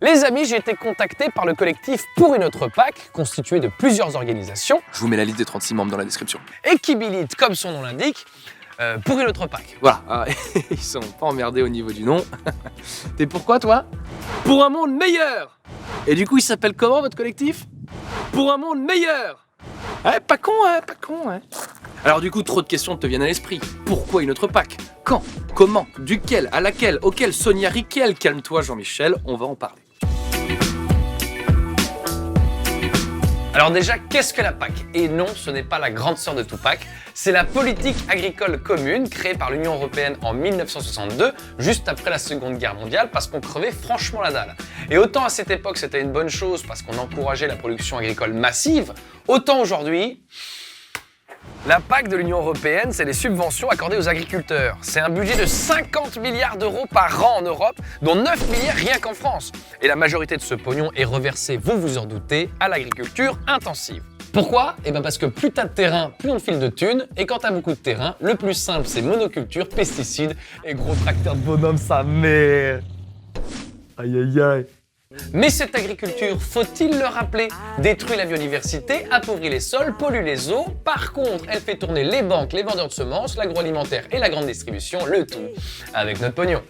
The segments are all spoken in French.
Les amis, j'ai été contacté par le collectif Pour une autre PAC, constitué de plusieurs organisations. Je vous mets la liste des 36 membres dans la description. Et qui militent, comme son nom l'indique, pour une autre PAC. Voilà, ils sont pas emmerdés au niveau du nom. T'es pourquoi toi? Pour un monde meilleur. Et du coup, il s'appelle comment votre collectif? Pour un monde meilleur. Ouais, pas con, ouais. Alors du coup, trop de questions te viennent à l'esprit. Pourquoi une autre PAC? Quand? Comment? Duquel? À laquelle? Auquel? Sonia Riquel? Calme-toi Jean-Michel, on va en parler. Alors déjà, qu'est-ce que la PAC? Et non, ce n'est pas la grande sœur de Tupac, c'est la politique agricole commune créée par l'Union européenne en 1962, juste après la Seconde Guerre mondiale, parce qu'on crevait franchement la dalle. Et autant à cette époque c'était une bonne chose parce qu'on encourageait la production agricole massive, autant aujourd'hui, la PAC de l'Union européenne, c'est les subventions accordées aux agriculteurs. C'est un budget de 50 milliards d'euros par an en Europe, dont 9 milliards rien qu'en France. Et la majorité de ce pognon est reversée, vous vous en doutez, à l'agriculture intensive. Pourquoi? Eh bien parce que plus t'as de terrain, plus on te file de thunes, et quand t'as beaucoup de terrain, le plus simple c'est monoculture, pesticides et gros tracteurs de bonhomme sa mère. Aïe aïe aïe. Mais cette agriculture, faut-il le rappeler, détruit la biodiversité, appauvrit les sols, pollue les eaux. Par contre, elle fait tourner les banques, les vendeurs de semences, l'agroalimentaire et la grande distribution, le tout avec notre pognon.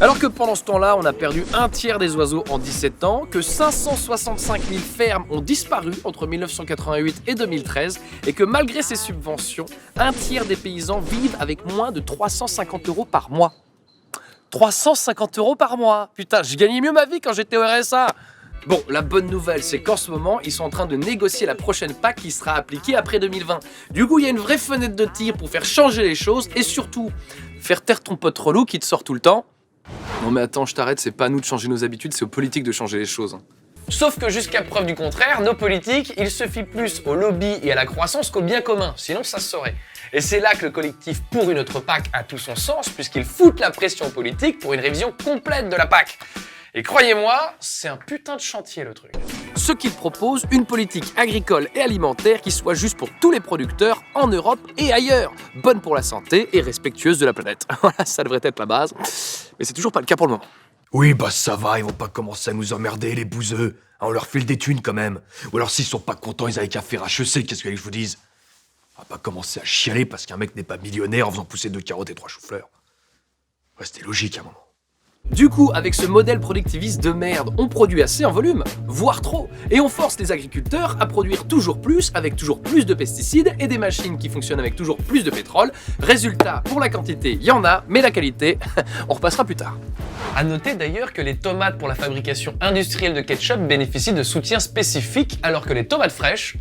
Alors que pendant ce temps-là, on a perdu un tiers des oiseaux en 17 ans, que 565 000 fermes ont disparu entre 1988 et 2013, et que malgré ces subventions, un tiers des paysans vivent avec moins de 350 € par mois. 350 € par mois. Putain, je gagnais mieux ma vie quand j'étais au RSA. Bon, la bonne nouvelle, c'est qu'en ce moment, ils sont en train de négocier la prochaine PAC qui sera appliquée après 2020. Du coup, il y a une vraie fenêtre de tir pour faire changer les choses et surtout, faire taire ton pote relou qui te sort tout le temps. Non mais attends, je t'arrête, c'est pas à nous de changer nos habitudes, c'est aux politiques de changer les choses. Sauf que jusqu'à preuve du contraire, nos politiques, ils se fient plus au lobby et à la croissance qu'au bien commun, sinon ça se saurait. Et c'est là que le collectif Pour une autre PAC a tout son sens, puisqu'il fout la pression politique pour une révision complète de la PAC. Et croyez-moi, c'est un putain de chantier le truc. Ce qu'ils proposent, une politique agricole et alimentaire qui soit juste pour tous les producteurs en Europe et ailleurs, bonne pour la santé et respectueuse de la planète. Voilà, ça devrait être la base, mais c'est toujours pas le cas pour le moment. Oui, bah ça va, ils vont pas commencer à nous emmerder, les bouseux. Ah, on leur file des thunes quand même. Ou alors s'ils sont pas contents, ils avaient qu'à faire HEC, qu'est-ce que je vous dise? On va pas commencer à chialer parce qu'un mec n'est pas millionnaire en faisant pousser 2 carottes et 3 choux-fleurs. Restez logique à un moment. Du coup, avec ce modèle productiviste de merde, on produit assez en volume, voire trop, et on force les agriculteurs à produire toujours plus avec toujours plus de pesticides et des machines qui fonctionnent avec toujours plus de pétrole. Résultat, pour la quantité, il y en a, mais la qualité, on repassera plus tard. A noter d'ailleurs que les tomates pour la fabrication industrielle de ketchup bénéficient de soutien spécifique, alors que les tomates fraîches,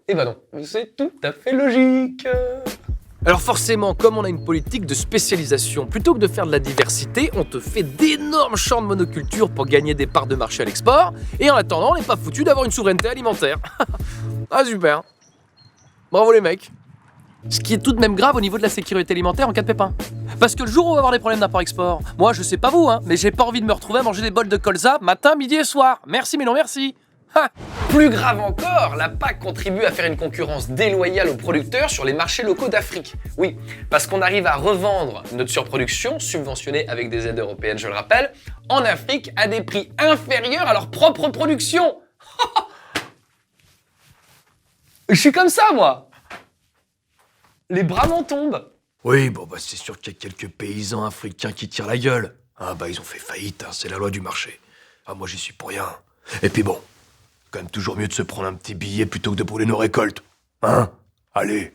eh ben non, c'est tout à fait logique. Alors forcément, comme on a une politique de spécialisation, plutôt que de faire de la diversité, on te fait d'énormes champs de monoculture pour gagner des parts de marché à l'export, et en attendant, on n'est pas foutu d'avoir une souveraineté alimentaire. Ah super. Bravo les mecs. Ce qui est tout de même grave au niveau de la sécurité alimentaire en cas de pépin. Parce que le jour où on va avoir des problèmes d'import-export, moi je sais pas vous, mais j'ai pas envie de me retrouver à manger des bols de colza matin, midi et soir. Merci mais non merci. Ha. Plus grave encore, la PAC contribue à faire une concurrence déloyale aux producteurs sur les marchés locaux d'Afrique. Oui, parce qu'on arrive à revendre notre surproduction, subventionnée avec des aides européennes, je le rappelle, en Afrique à des prix inférieurs à leur propre production. Je suis comme ça, moi. Les bras m'en tombent. Oui, bon bah c'est sûr qu'il y a quelques paysans africains qui tirent la gueule. Ah bah ils ont fait faillite, c'est la loi du marché. Ah moi j'y suis pour rien. Et puis bon, quand même toujours mieux de se prendre un petit billet plutôt que de brûler nos récoltes. Hein? Allez.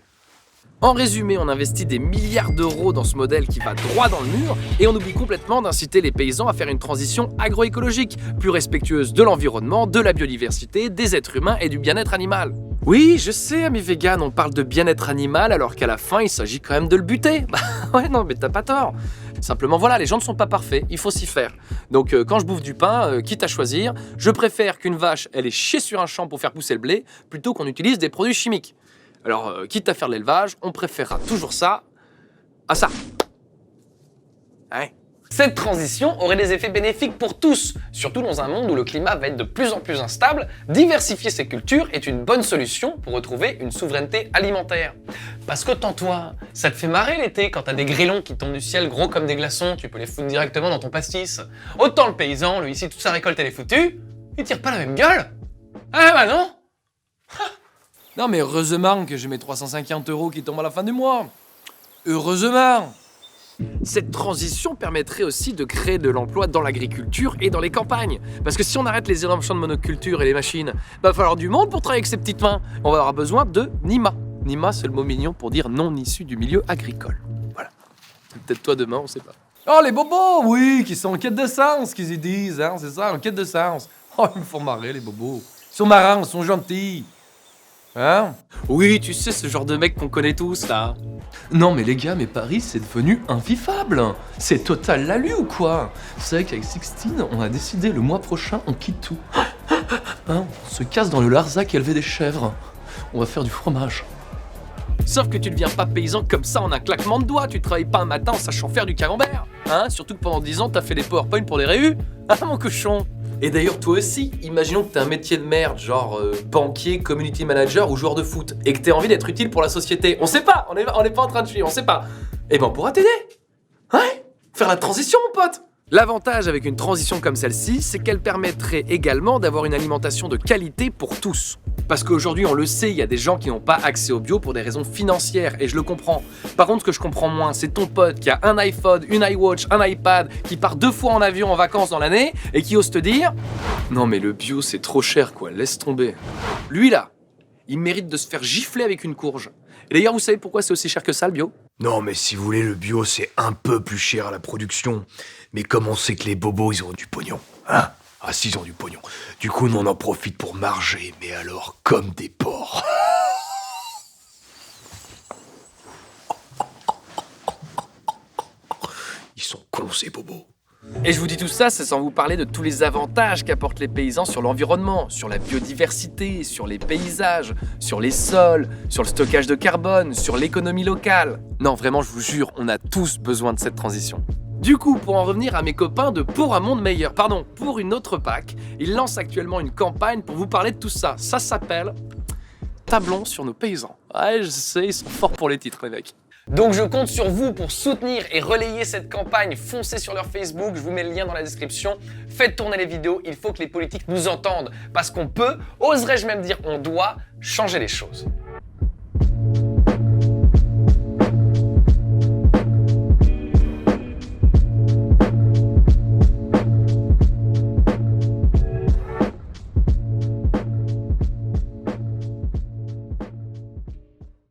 En résumé, on investit des milliards d'euros dans ce modèle qui va droit dans le mur et on oublie complètement d'inciter les paysans à faire une transition agroécologique, plus respectueuse de l'environnement, de la biodiversité, des êtres humains et du bien-être animal. Oui, je sais, amis véganes, on parle de bien-être animal alors qu'à la fin, il s'agit quand même de le buter. Ouais, non, mais t'as pas tort. Simplement, voilà, les gens ne sont pas parfaits, il faut s'y faire. Donc, quand je bouffe du pain, quitte à choisir, je préfère qu'une vache, elle ait chié sur un champ pour faire pousser le blé, plutôt qu'on utilise des produits chimiques. Alors, quitte à faire de l'élevage, on préférera toujours ça à ça. Ouais. Cette transition aurait des effets bénéfiques pour tous, surtout dans un monde où le climat va être de plus en plus instable. Diversifier ses cultures est une bonne solution pour retrouver une souveraineté alimentaire. Parce que toi, ça te fait marrer l'été quand t'as des grêlons qui tombent du ciel gros comme des glaçons, tu peux les foutre directement dans ton pastis. Autant le paysan, lui ici toute sa récolte elle est foutue, il tire pas la même gueule. Ah bah non. Non mais heureusement que j'ai mes 350 € qui tombent à la fin du mois. Heureusement. Cette transition permettrait aussi de créer de l'emploi dans l'agriculture et dans les campagnes. Parce que si on arrête les énormes champs de monoculture et les machines, va falloir du monde pour travailler avec ces petites mains. On va avoir besoin de Nima. Nima, c'est le mot mignon pour dire non issu du milieu agricole. Voilà. C'est peut-être toi demain, on sait pas. Oh, les bobos, oui, qui sont en quête de sens, qu'ils y disent, hein, c'est ça, en quête de sens. Oh, ils me font marrer, les bobos. Ils sont marrants, ils sont gentils. Hein? Oui, tu sais, ce genre de mec qu'on connaît tous, là. Non mais les gars, mais Paris c'est devenu invivable. C'est total l'alu ou quoi? Vous savez qu'avec Sixtine, on a décidé le mois prochain, on quitte tout. Hein, on se casse dans le Larzac élever des chèvres. On va faire du fromage. Sauf que tu deviens pas paysan comme ça en un claquement de doigts. Tu travailles pas un matin en sachant faire du camembert. Hein? Surtout que pendant 10 ans, t'as fait des PowerPoint pour des réus. Ah mon cochon. Et d'ailleurs, toi aussi, imaginons que t'as un métier de merde, genre banquier, community manager ou joueur de foot, et que t'aies envie d'être utile pour la société. On sait pas, on est pas en train de fuir, on sait pas. Eh ben, on pourra t'aider. Ouais, faire la transition, mon pote. L'avantage avec une transition comme celle-ci, c'est qu'elle permettrait également d'avoir une alimentation de qualité pour tous. Parce qu'aujourd'hui, on le sait, il y a des gens qui n'ont pas accès au bio pour des raisons financières, et je le comprends. Par contre, ce que je comprends moins, c'est ton pote qui a un iPhone, une iWatch, un iPad, qui part 2 fois en avion en vacances dans l'année, et qui ose te dire « Non mais le bio, c'est trop cher quoi, laisse tomber. » Lui là, il mérite de se faire gifler avec une courge. Et d'ailleurs, vous savez pourquoi c'est aussi cher que ça, le bio? Non, mais si vous voulez, le bio, c'est un peu plus cher à la production. Mais comme on sait que les bobos, ils ont du pognon, hein? Ah, si, ils ont du pognon. Du coup, nous, on en profite pour marger, mais alors comme des porcs. Ils sont cons, ces bobos. Et je vous dis tout ça, c'est sans vous parler de tous les avantages qu'apportent les paysans sur l'environnement, sur la biodiversité, sur les paysages, sur les sols, sur le stockage de carbone, sur l'économie locale. Non, vraiment, je vous jure, on a tous besoin de cette transition. Du coup, pour en revenir à mes copains de Pour un monde meilleur, pour une autre PAC, ils lancent actuellement une campagne pour vous parler de tout ça. Ça s'appelle Tablons sur nos paysans. Ouais, je sais, ils sont forts pour les titres, les mecs. Donc je compte sur vous pour soutenir et relayer cette campagne. Foncez sur leur Facebook, je vous mets le lien dans la description. Faites tourner les vidéos, il faut que les politiques nous entendent. Parce qu'on peut, oserais-je même dire on doit, changer les choses.